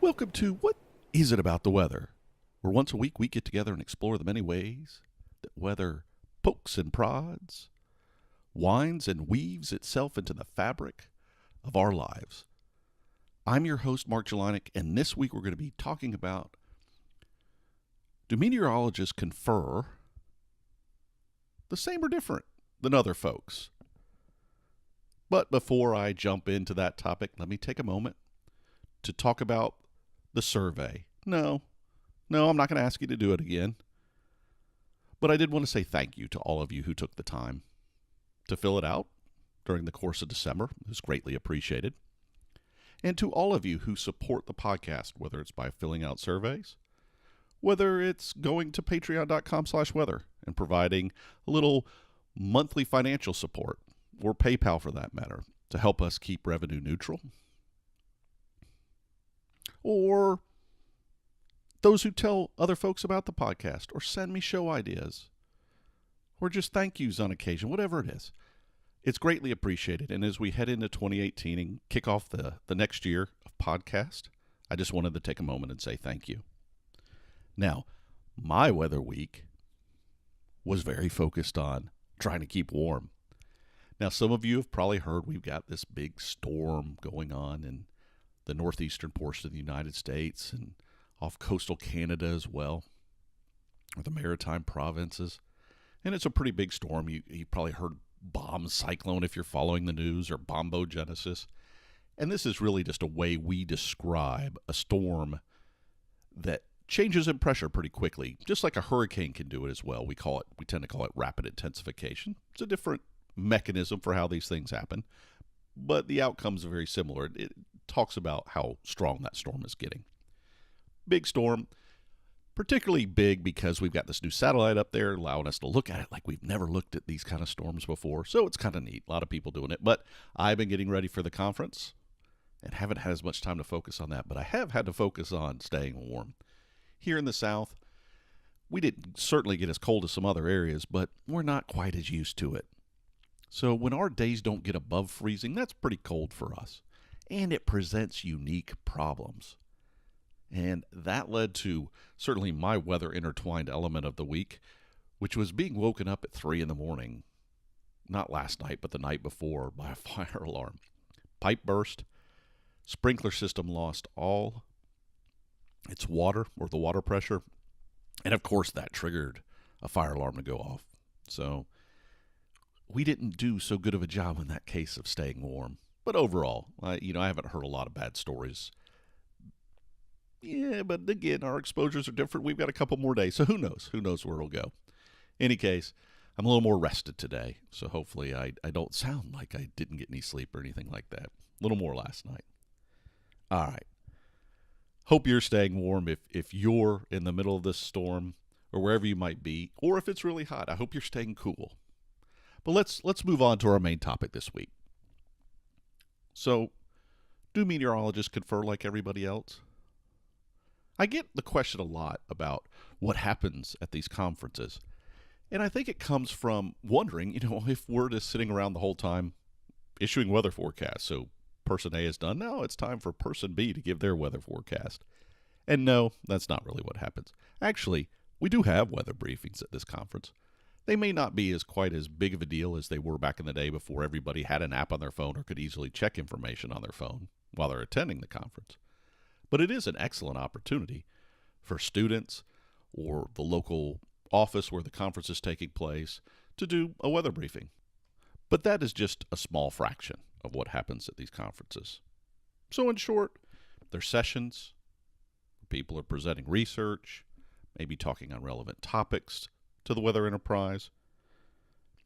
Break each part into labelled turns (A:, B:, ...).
A: Welcome to What Is It About the Weather? Where once a week we get together and explore the many ways that weather pokes and prods, winds and weaves itself into the fabric of our lives. I'm your host, Mark Jelinek, and this week we're going to be talking about, do meteorologists confer the same or different than other folks? But before I jump into that topic, let me take a moment to talk about the survey. No, I'm not going to ask you to do it again. But I did want to say thank you to all of you who took the time to fill it out during the course of December. It was greatly appreciated. And to all of you who support the podcast, whether it's by filling out surveys, whether it's going to patreon.com/weather and providing a little monthly financial support, or PayPal for that matter, to help us keep revenue neutral, or those who tell other folks about the podcast, or send me show ideas, or just thank yous on occasion, whatever it is. It's greatly appreciated. And as we head into 2018 and kick off the next year of podcast, I just wanted to take a moment and say thank you. Now, my weather week was very focused on trying to keep warm. Now, some of you have probably heard we've got this big storm going on in the northeastern portion of the United States and off coastal Canada as well, or the maritime provinces. And it's a pretty big storm. You probably heard bomb cyclone if you're following the news, or bombogenesis. And this is really just a way we describe a storm that changes in pressure pretty quickly, just like a hurricane can do it as well. We tend to call it rapid intensification. It's a different mechanism for how these things happen, but the outcomes are very similar. It talks about how strong that storm is getting. Big storm, particularly big because we've got this new satellite up there allowing us to look at it like we've never looked at these kind of storms before. So it's kind of neat. A lot of people doing it. But I've been getting ready for the conference and haven't had as much time to focus on that. But I have had to focus on staying warm. Here in the South, we didn't certainly get as cold as some other areas, but we're not quite as used to it. So when our days don't get above freezing, that's pretty cold for us. And it presents unique problems. And that led to certainly my weather intertwined element of the week, which was being woken up at 3 in the morning, not last night, but the night before, by a fire alarm. Pipe burst, sprinkler system lost all its water, or the water pressure, and of course that triggered a fire alarm to go off. So we didn't do so good of a job in that case of staying warm. But overall, I haven't heard a lot of bad stories. Yeah, but again, our exposures are different. We've got a couple more days, so who knows? Who knows where it'll go? Any case, I'm a little more rested today, so hopefully I don't sound like I didn't get any sleep or anything like that. A little more last night. All right. Hope you're staying warm if you're in the middle of this storm, or wherever you might be, or if it's really hot. I hope you're staying cool. But let's move on to our main topic this week. So, do meteorologists confer like everybody else? I get the question a lot about what happens at these conferences. And I think it comes from wondering, if we're just sitting around the whole time issuing weather forecasts. So person A is done. Now it's time for person B to give their weather forecast. And no, that's not really what happens. Actually, we do have weather briefings at this conference. They may not be quite as big of a deal as they were back in the day before everybody had an app on their phone or could easily check information on their phone while they're attending the conference. But it is an excellent opportunity for students or the local office where the conference is taking place to do a weather briefing. But that is just a small fraction of what happens at these conferences. So in short, there's sessions where people are presenting research, maybe talking on relevant topics to the weather enterprise.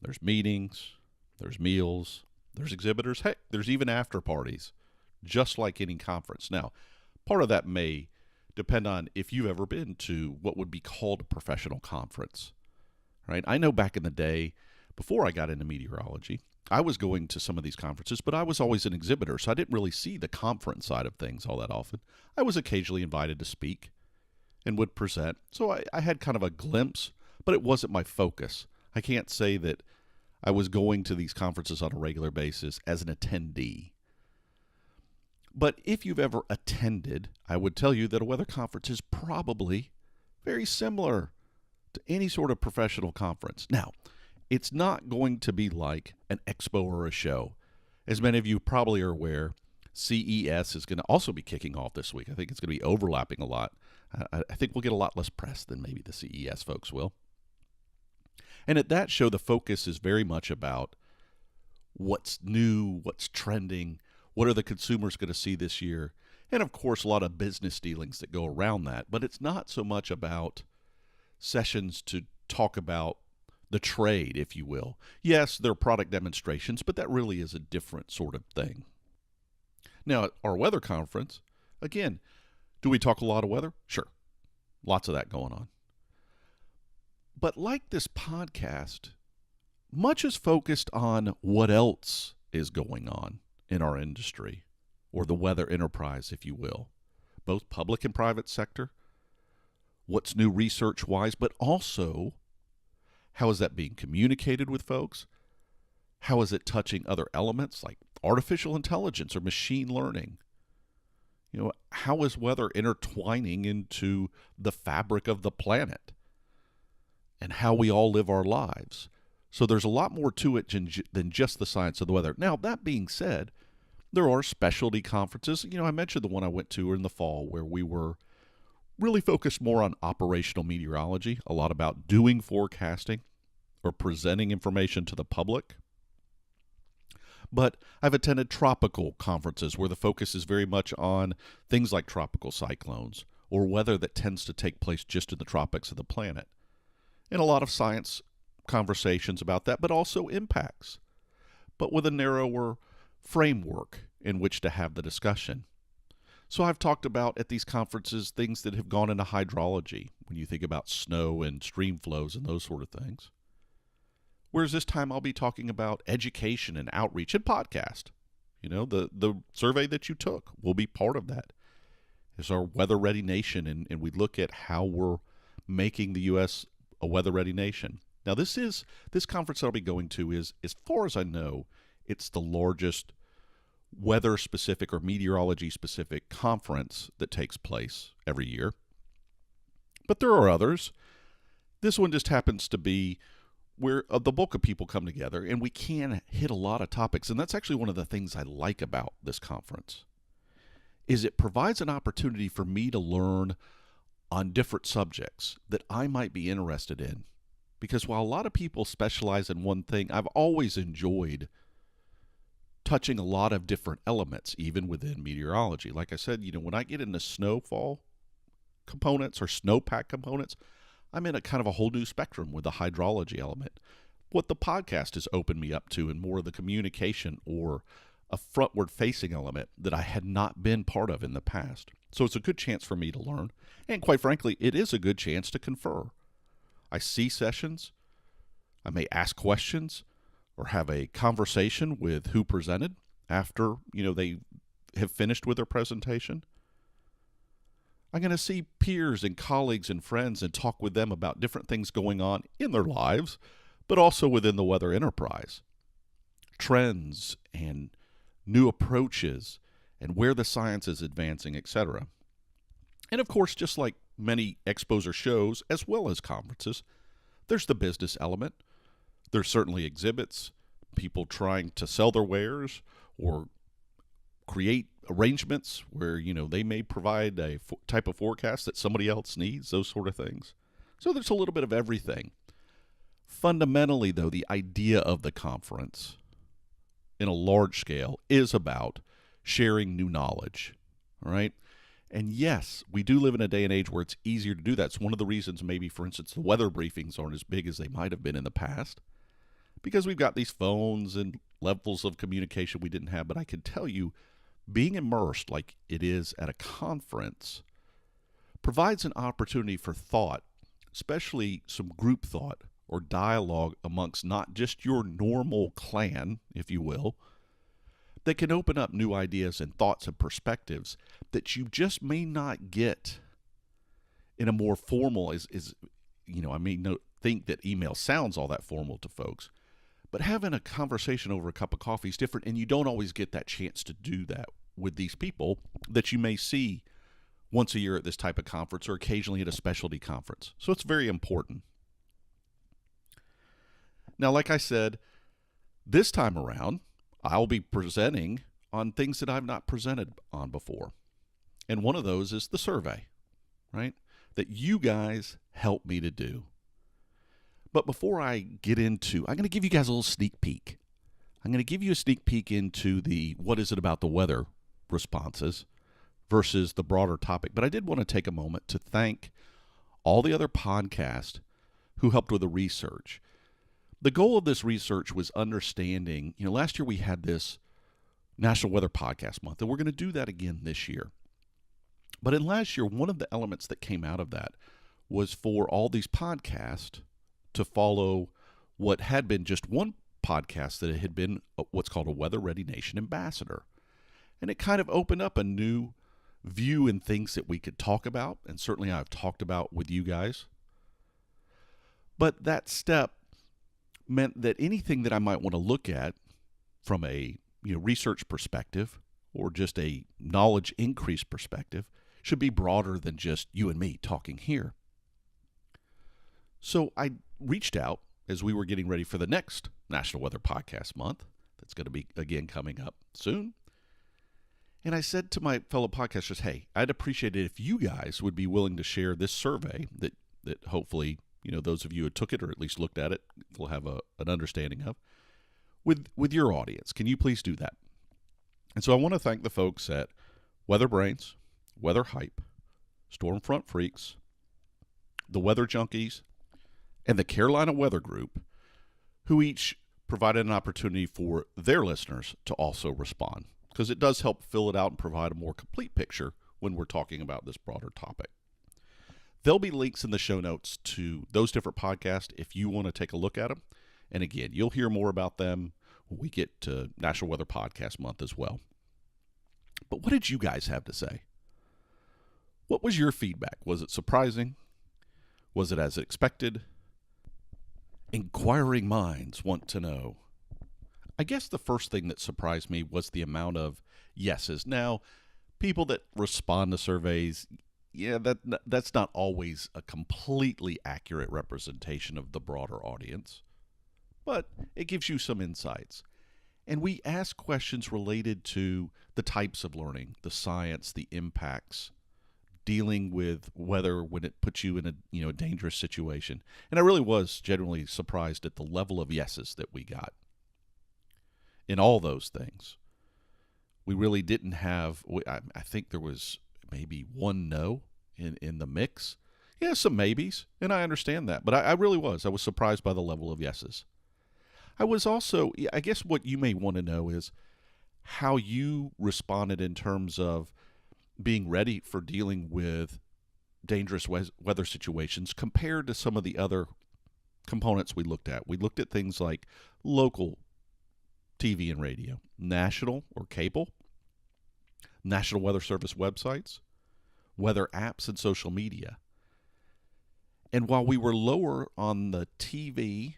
A: There's meetings, there's meals, there's exhibitors. Heck, there's even after parties, just like any conference. Now, part of that may depend on if you've ever been to what would be called a professional conference, right? I know back in the day, before I got into meteorology, I was going to some of these conferences, but I was always an exhibitor, so I didn't really see the conference side of things all that often. I was occasionally invited to speak and would present, so I had kind of a glimpse, but it wasn't my focus. I can't say that I was going to these conferences on a regular basis as an attendee. But if you've ever attended, I would tell you that a weather conference is probably very similar to any sort of professional conference. Now, it's not going to be like an expo or a show. As many of you probably are aware, CES is going to also be kicking off this week. I think it's going to be overlapping a lot. I think we'll get a lot less press than maybe the CES folks will. And at that show, the focus is very much about what's new, what's trending, what are the consumers going to see this year, and of course a lot of business dealings that go around that. But it's not so much about sessions to talk about the trade, if you will. Yes, there are product demonstrations, but that really is a different sort of thing. Now, at our weather conference, again, do we talk a lot of weather? Sure. Lots of that going on. But like this podcast, much is focused on what else is going on in our industry, or the weather enterprise, if you will, both public and private sector, what's new research-wise, but also how is that being communicated with folks? How is it touching other elements like artificial intelligence or machine learning? You know, how is weather intertwining into the fabric of the planet and how we all live our lives? So there's a lot more to it than just the science of the weather. Now, that being said, there are specialty conferences. You know, I mentioned the one I went to in the fall where we were really focused more on operational meteorology, a lot about doing forecasting or presenting information to the public. But I've attended tropical conferences where the focus is very much on things like tropical cyclones or weather that tends to take place just in the tropics of the planet. And a lot of science conversations about that, but also impacts, but with a narrower framework in which to have the discussion. So I've talked about at these conferences things that have gone into hydrology when you think about snow and stream flows and those sort of things. Whereas this time I'll be talking about education and outreach and podcast. You know, the survey that you took will be part of that. It's our weather ready nation, and we look at how we're making the U.S. a weather ready nation. Now this conference I'll be going to is, as far as I know, it's the largest weather specific or meteorology specific conference that takes place every year. But there are others. This one just happens to be where the bulk of people come together, and we can hit a lot of topics. And that's actually one of the things I like about this conference, is it provides an opportunity for me to learn on different subjects that I might be interested in. Because while a lot of people specialize in one thing, I've always enjoyed touching a lot of different elements, even within meteorology. Like I said, you know, when I get into snowfall components or snowpack components, I'm in a kind of a whole new spectrum with the hydrology element. What the podcast has opened me up to and more of the communication or a frontward-facing element that I had not been part of in the past. So it's a good chance for me to learn. And quite frankly, it is a good chance to confer. I see sessions. I may ask questions or have a conversation with who presented after, you know, they have finished with their presentation. I'm going to see peers and colleagues and friends and talk with them about different things going on in their lives, but also within the weather enterprise. Trends and new approaches and where the science is advancing, etc. And of course, just like many expos or shows, as well as conferences, there's the business element. There's certainly exhibits, people trying to sell their wares or create arrangements where, you know, they may provide a type of forecast that somebody else needs, those sort of things. So there's a little bit of everything. Fundamentally, though, the idea of the conference in a large scale is about sharing new knowledge, all right? And yes, we do live in a day and age where it's easier to do that. It's one of the reasons maybe, for instance, the weather briefings aren't as big as they might have been in the past, because we've got these phones and levels of communication we didn't have. But I can tell you, being immersed like it is at a conference provides an opportunity for thought, especially some group thought or dialogue amongst not just your normal clan, if you will, that can open up new ideas and thoughts and perspectives that you just may not get in a more formal, you know, I may not think that email sounds all that formal to folks, but having a conversation over a cup of coffee is different, and you don't always get that chance to do that with these people that you may see once a year at this type of conference or occasionally at a specialty conference. So it's very important. Now, like I said, this time around, I'll be presenting on things that I've not presented on before. And one of those is the survey, right? That you guys helped me to do. But before I get into, I'm going to give you guys a little sneak peek. I'm going to give you a sneak peek into the what is it about the weather responses versus the broader topic. But I did want to take a moment to thank all the other podcasts who helped with the research. The goal of this research was understanding, last year we had this National Weather Podcast Month, and we're going to do that again this year. But in last year, one of the elements that came out of that was for all these podcasts to follow what had been just one podcast that had been what's called a Weather Ready Nation Ambassador. And it kind of opened up a new view in things that we could talk about, and certainly I've talked about with you guys. But that step meant that anything that I might want to look at from a research perspective or just a knowledge increase perspective should be broader than just you and me talking here. So I reached out as we were getting ready for the next National Weather Podcast Month that's going to be, again, coming up soon. And I said to my fellow podcasters, hey, I'd appreciate it if you guys would be willing to share this survey that hopefully, those of you who took it or at least looked at it will have an understanding of with your audience. Can you please do that? And so I want to thank the folks at WeatherBrains, Weather Hype, Stormfront Freaks, the Weather Junkies, and the Carolina Weather Group, who each provided an opportunity for their listeners to also respond, because it does help fill it out and provide a more complete picture when we're talking about this broader topic. There'll be links in the show notes to those different podcasts if you want to take a look at them. And again, you'll hear more about them when we get to National Weather Podcast Month as well. But what did you guys have to say? What was your feedback? Was it surprising? Was it as expected? Inquiring minds want to know. I guess the first thing that surprised me was the amount of yeses. Now, people that respond to surveys, that's not always a completely accurate representation of the broader audience, but it gives you some insights. And we ask questions related to the types of learning, the science, the impacts, dealing with weather when it puts you in a dangerous situation. And I really was genuinely surprised at the level of yeses that we got in all those things. We really didn't have, I think there was maybe one no in the mix. Yeah, some maybes, and I understand that, but I really was. I was surprised by the level of yeses. I was also, I guess what you may want to know is how you responded in terms of being ready for dealing with dangerous weather situations compared to some of the other components we looked at. We looked at things like local TV and radio, national or cable, National Weather Service websites, weather apps, and social media. And while we were lower on the TV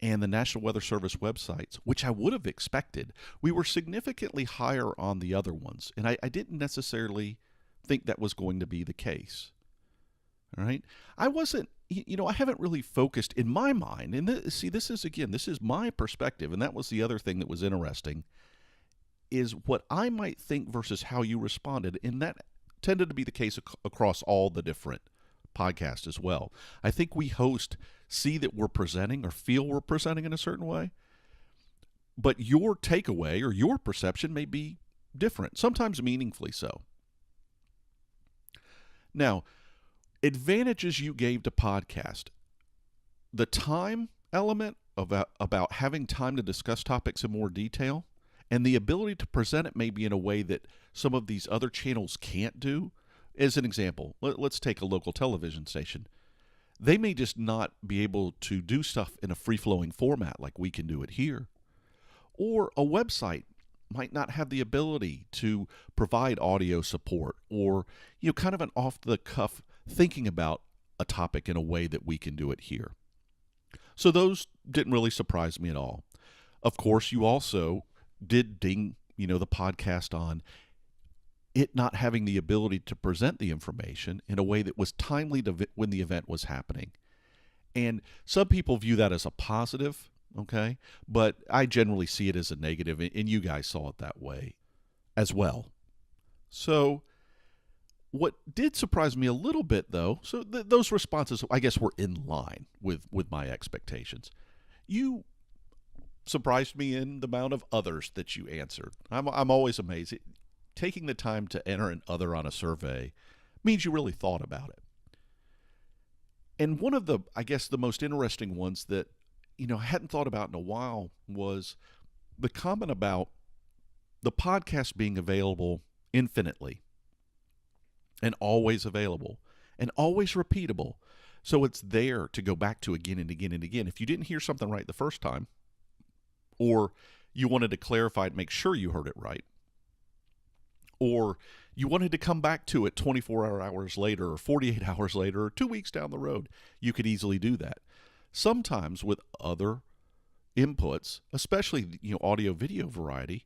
A: and the National Weather Service websites, which I would have expected, we were significantly higher on the other ones. And I didn't necessarily think that was going to be the case. All right? I wasn't, I haven't really focused in my mind. And this is my perspective. And that was the other thing that was interesting, is what I might think versus how you responded. And that tended to be the case across all the different podcasts as well. I think we see that we're presenting or feel we're presenting in a certain way, but your takeaway or your perception may be different, sometimes meaningfully so. Now, advantages you gave to podcast. The time element about having time to discuss topics in more detail and the ability to present it maybe in a way that some of these other channels can't do. As an example, let's take a local television station. They may just not be able to do stuff in a free-flowing format like we can do it here. Or a website might not have the ability to provide audio support or, kind of an off-the-cuff thinking about a topic in a way that we can do it here. So those didn't really surprise me at all. Of course, you also did ding, the podcast on, it not having the ability to present the information in a way that was timely to when the event was happening. And some people view that as a positive, okay? But I generally see it as a negative, and you guys saw it that way as well. So what did surprise me a little bit, though, so those responses, I guess, were in line with my expectations. You surprised me in the amount of others that you answered. I'm always amazed. Taking the time to enter an other on a survey means you really thought about it. And one of the, I guess, the most interesting ones that, I hadn't thought about in a while was the comment about the podcast being available infinitely and always available and always repeatable. So it's there to go back to again and again and again. If you didn't hear something right the first time, or you wanted to clarify and make sure you heard it right, or you wanted to come back to it 24 hours later or 48 hours later or 2 weeks down the road, you could easily do that. Sometimes with other inputs, especially audio video variety,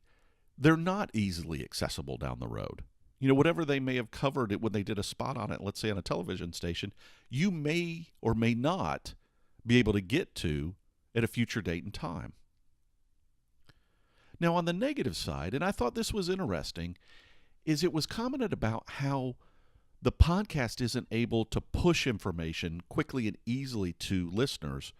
A: they're not easily accessible down the road. Whatever they may have covered it when they did a spot on it, let's say on a television station, you may or may not be able to get to at a future date and time. Now, on the negative side, and I thought this was interesting, is it was commented about how the podcast isn't able to push information quickly and easily to listeners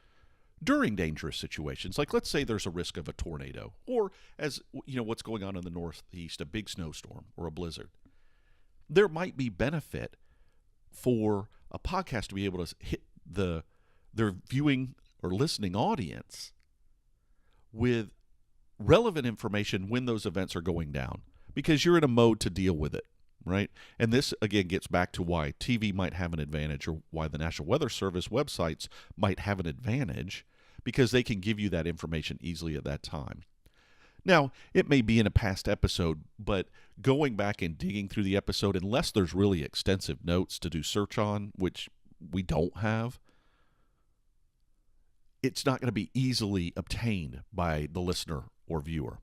A: during dangerous situations. Like, let's say there's a risk of a tornado, or as what's going on in the Northeast, a big snowstorm or a blizzard. There might be benefit for a podcast to be able to hit their viewing or listening audience with relevant information when those events are going down, because you're in a mode to deal with it, right? And this, again, gets back to why TV might have an advantage, or why the National Weather Service websites might have an advantage, because they can give you that information easily at that time. Now, it may be in a past episode, but going back and digging through the episode, unless there's really extensive notes to do search on, which we don't have, it's not going to be easily obtained by the listener or viewer.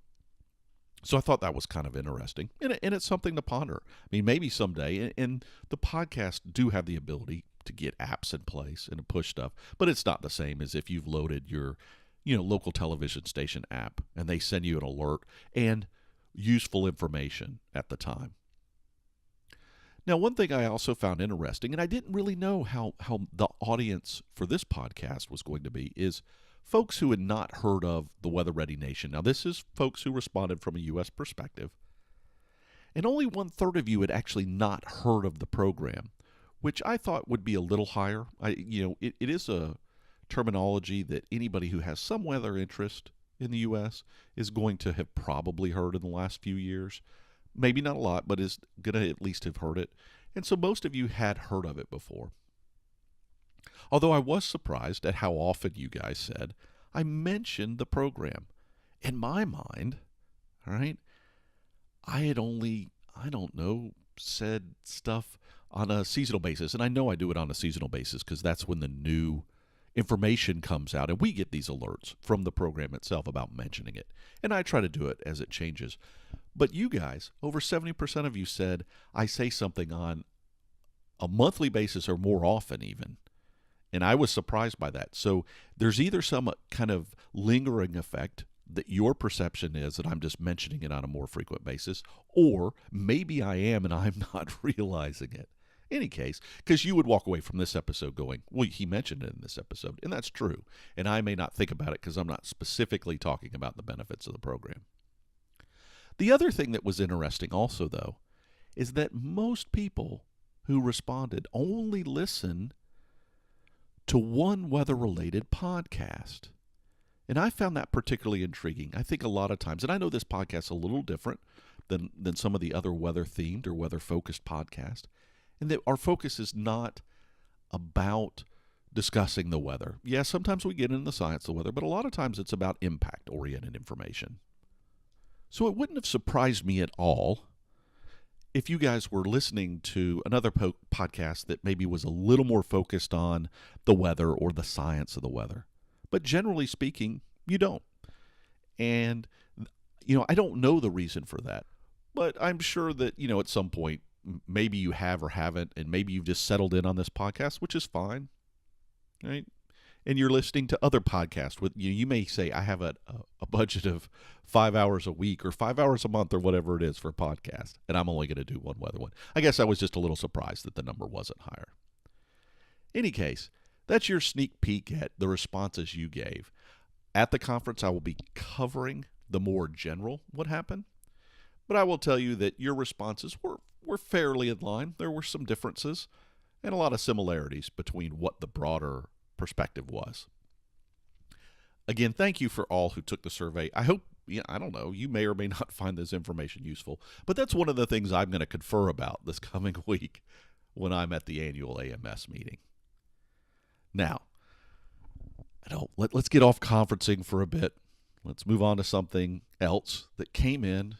A: So I thought that was kind of interesting, and it's something to ponder. I mean, maybe someday, and the podcasts do have the ability to get apps in place and to push stuff, but it's not the same as if you've loaded your local television station app and they send you an alert and useful information at the time. Now, one thing I also found interesting, and I didn't really know how the audience for this podcast was going to be, is folks who had not heard of the Weather Ready Nation. Now, this is folks who responded from a U.S. perspective, and only 1/3 of you had actually not heard of the program, which I thought would be a little higher. It is a terminology that anybody who has some weather interest in the U.S. is going to have probably heard in the last few years. Maybe not a lot, but is going to at least have heard it. And so most of you had heard of it before. Although I was surprised at how often you guys said I mentioned the program. In my mind, all right, I had only, said stuff on a seasonal basis. And I know I do it on a seasonal basis because that's when the new information comes out, and we get these alerts from the program itself about mentioning it. And I try to do it as it changes. But you guys, over 70% of you said I say something on a monthly basis or more often even. And I was surprised by that. So there's either some kind of lingering effect that your perception is that I'm just mentioning it on a more frequent basis, or maybe I am and I'm not realizing it. Any case, because you would walk away from this episode going, well, he mentioned it in this episode, and that's true. And I may not think about it because I'm not specifically talking about the benefits of the program. The other thing that was interesting also, though, is that most people who responded only listen to one weather-related podcast. And I found that particularly intriguing. I think a lot of times, and I know this podcast is a little different than some of the other weather-themed or weather-focused podcasts, and that our focus is not about discussing the weather. Yeah, sometimes we get into the science of the weather, but a lot of times it's about impact-oriented information. So it wouldn't have surprised me at all if you guys were listening to another podcast that maybe was a little more focused on the weather or the science of the weather. But generally speaking, you don't. And, I don't know the reason for that. But I'm sure that, at some point, maybe you have or haven't, and maybe you've just settled in on this podcast, which is fine, right? And you're listening to other podcasts. You may say, I have a budget of 5 hours a week or 5 hours a month or whatever it is for a podcast, and I'm only going to do one weather one. I guess I was just a little surprised that the number wasn't higher. Any case, that's your sneak peek at the responses you gave. At the conference, I will be covering the more general what happened, but I will tell you that your responses were fairly in line. There were some differences and a lot of similarities between what the broader perspective was. Again, thank you for all who took the survey. I hope, I don't know, you may or may not find this information useful, but that's one of the things I'm going to confer about this coming week when I'm at the annual AMS meeting. Now, let's get off conferencing for a bit. Let's move on to something else that came in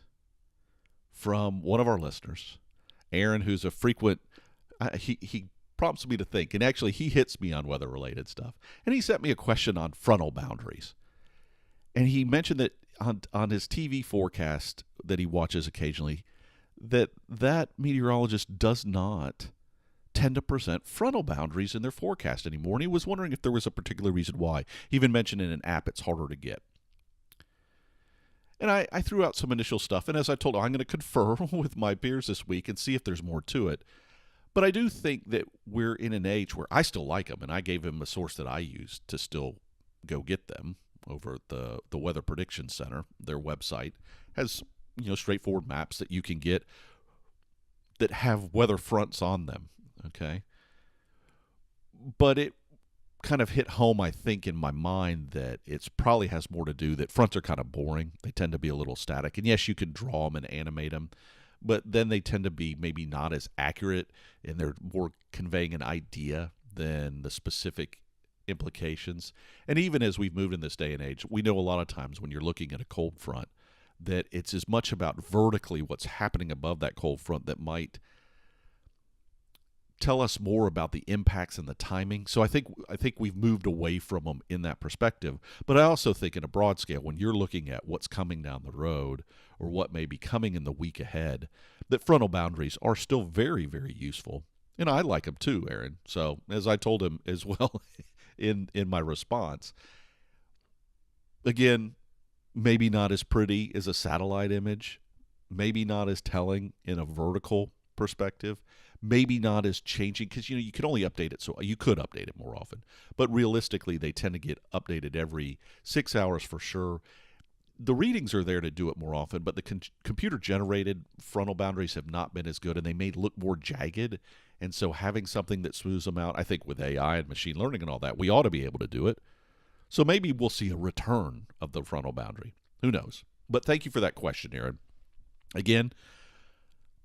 A: from one of our listeners, Aaron, who's a frequent, he prompts me to think, and actually he hits me on weather-related stuff. And he sent me a question on frontal boundaries. And he mentioned that on his TV forecast that he watches occasionally, that meteorologist does not tend to present frontal boundaries in their forecast anymore. And he was wondering if there was a particular reason why. He even mentioned in an app it's harder to get. And I threw out some initial stuff, and as I told him, I'm going to confer with my peers this week and see if there's more to it. But I do think that we're in an age where I still like them, and I gave him a source that I use to still go get them over at the Weather Prediction Center. Their website has straightforward maps that you can get that have weather fronts on them, okay? But it kind of hit home, I think, in my mind that it probably has more to do that fronts are kind of boring. They tend to be a little static. And yes, you can draw them and animate them, but then they tend to be maybe not as accurate, and they're more conveying an idea than the specific implications. And even as we've moved in this day and age, we know a lot of times when you're looking at a cold front that it's as much about vertically what's happening above that cold front that might tell us more about the impacts and the timing. So I think we've moved away from them in that perspective. But I also think in a broad scale, when you're looking at what's coming down the road or what may be coming in the week ahead, that frontal boundaries are still very, very useful. And I like them too, Aaron. So as I told him as well in my response, again, maybe not as pretty as a satellite image, maybe not as telling in a vertical perspective, maybe not as changing, because you can only update it, so you could update it more often, but realistically they tend to get updated every 6 hours for sure. The readings are there to do it more often, but the computer generated frontal boundaries have not been as good, and they may look more jagged. And so having something that smooths them out, I think with AI and machine learning and all that, we ought to be able to do it. So maybe we'll see a return of the frontal boundary. Who knows? But thank you for that question, Aaron. Again,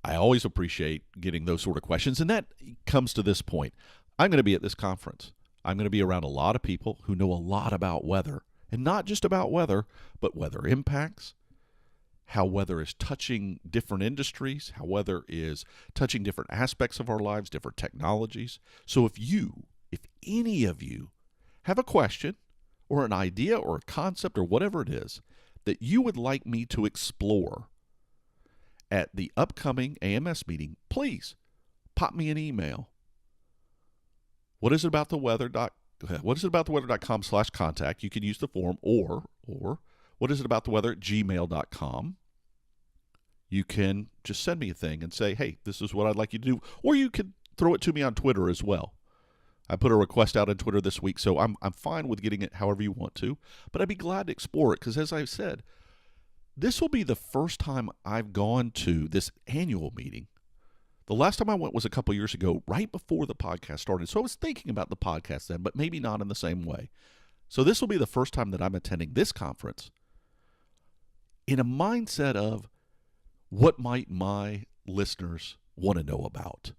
A: I always appreciate getting those sort of questions, and that comes to this point. I'm going to be at this conference. I'm going to be around a lot of people who know a lot about weather, and not just about weather, but weather impacts, how weather is touching different industries, how weather is touching different aspects of our lives, different technologies. So if any of you have a question or an idea or a concept or whatever it is that you would like me to explore at the upcoming AMS meeting, please pop me an email. What is it about the weather.com/contact? You can use the form, or what is it about the weather@gmail.com? You can just send me a thing and say, hey, this is what I'd like you to do. Or you can throw it to me on Twitter as well. I put a request out on Twitter this week, so I'm fine with getting it however you want to. But I'd be glad to explore it, because as I've said, this will be the first time I've gone to this annual meeting. The last time I went was a couple years ago, right before the podcast started. So I was thinking about the podcast then, but maybe not in the same way. So this will be the first time that I'm attending this conference in a mindset of what might my listeners want to know about.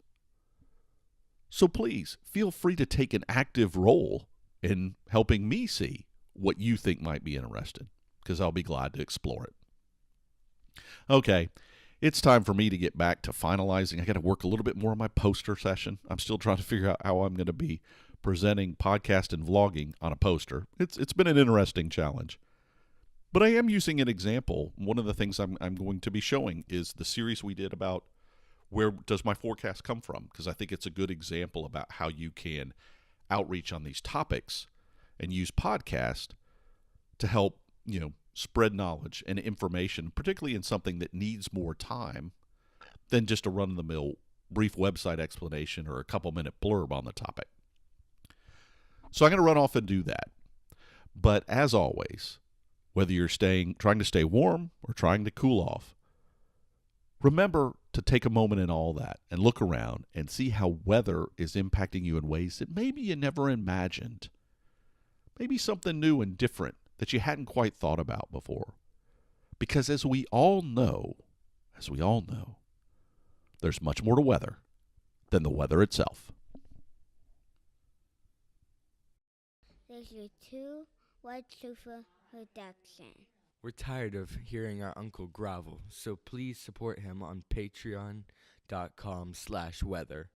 A: So please feel free to take an active role in helping me see what you think might be interesting, because I'll be glad to explore it. Okay, it's time for me to get back to finalizing. I got to work a little bit more on my poster session. I'm still trying to figure out how I'm going to be presenting podcast and vlogging on a poster. It's been an interesting challenge. But I am using an example. One of the things I'm going to be showing is the series we did about where does my forecast come from, because I think it's a good example about how you can outreach on these topics and use podcast to help, spread knowledge and information, particularly in something that needs more time than just a run-of-the-mill brief website explanation or a couple-minute blurb on the topic. So I'm going to run off and do that. But as always, whether you're trying to stay warm or trying to cool off, remember to take a moment in all that and look around and see how weather is impacting you in ways that maybe you never imagined. Maybe something new and different that you hadn't quite thought about before. Because as we all know, there's much more to weather than the weather itself.
B: There's your 2 White Sofa production.
C: We're tired of hearing our Uncle grovel, so please support him on patreon.com/weather.